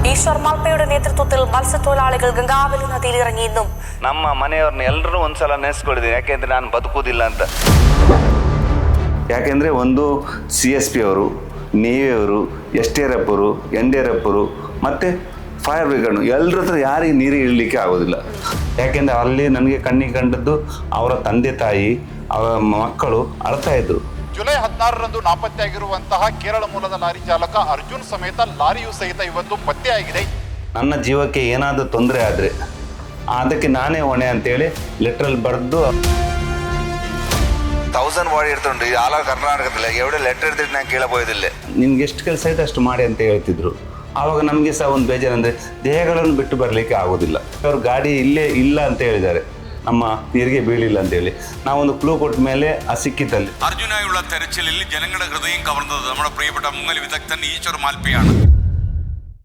ഈശ്വർ മാൽപ്പയുടെ നേതൃത്വത്തിൽ മത്സ്യത്തൊഴിലാളികൾ ഗംഗാവലി നദിയിൽ ഇറങ്ങി. ഇന്നും ನಮ್ಮ ಮನೆಯವ್ರನ್ನ ಎಲ್ಲರೂ ಒಂದ್ಸಲ ನೆನೆಸ್ಕೊಳ್ತೀನಿ, ಯಾಕೆಂದ್ರೆ ನಾನು ಬದುಕುವುದಿಲ್ಲ ಅಂತ. ಯಾಕೆಂದರೆ ಒಂದು CSP ಅವರು, ನೇವಿ ಅವರು, STRF ಅವರು, NDRF ಅವರು ಮತ್ತು ಫೈರ್ ಬ್ರಿಗೇಡ್ ಎಲ್ಲರ ಹತ್ರ ಯಾರಿಗೆ ನೀರಿಗೆ ಇಳಲಿಕ್ಕೆ ಆಗೋದಿಲ್ಲ. ಯಾಕೆಂದರೆ ಅಲ್ಲಿ ನನಗೆ ಕಣ್ಣಿಗೆ ಕಂಡದ್ದು ಅವರ ತಂದೆ ತಾಯಿ, ಅವರ ಮಕ್ಕಳು ಅಳ್ತಾ ಇದ್ರು. ಜುಲೈ 16ರಂದು ನಾಪತ್ತೆಯಾಗಿರುವಂತಹ ಕೇರಳ ಮೂಲದ ಲಾರಿ ಚಾಲಕ ಅರ್ಜುನ್ ಸಮೇತ ಲಾರಿಯೂ ಸಹಿತ ಇವತ್ತು ಪತ್ತೆಯಾಗಿದೆ. ನನ್ನ ಜೀವಕ್ಕೆ ಏನಾದರೂ ತೊಂದರೆ ಆದರೆ ಅದಕ್ಕೆ ನಾನೇ ಹೊಣೆ ಅಂತೇಳಿ ಲೆಟ್ರಲ್ಲಿ ಬರೆದು 1000 ಬಾಡಿ ಇರ್ತುಂಟು ಆಲ ಕರ್ನಾಟಕದಲ್ಲಿ ಎವಡೆ ಲೆಟರ್ ಇದ್ದಿಟ್ಟು ನಾನು ಕೇಳಬೋದಿಲ್ಲ. ನಿಮ್ಗೆ ಎಷ್ಟು ಕೆಲಸ ಇದೆ ಅಷ್ಟು ಮಾಡಿ ಅಂತ ಹೇಳ್ತಿದ್ರು. ಆವಾಗ ನಮಗೆ ಸಹ ಒಂದು ಬೇಜಾರಂದರೆ ದೇಹಗಳನ್ನು ಬಿಟ್ಟು ಬರಲಿಕ್ಕೆ ಆಗೋದಿಲ್ಲ. ಅವರು ಗಾಡಿ ಇಲ್ಲೇ ಇಲ್ಲ ಅಂತ ಹೇಳಿದ್ದಾರೆ, ನಮ್ಮ ನೀರಿಗೆ ಬೀಳಿಲ್ಲ ಅಂತೇಳಿ. നാവൊന്ന് ക്ലൂ ಕೊಟ್ಟ ಮೇಲೆ ആ സിക്കിത്തಲ್ಲಿ അർജുനായുള്ള തെരച്ചിലിൽ ജനങ്ങളുടെ ഹൃദയം കവർന്നത് നമ്മുടെ പ്രിയപ്പെട്ട മുങ്ങൽ വിദഗ്ധൻ ഈശ്വർ മാൽപ്പയാണ്.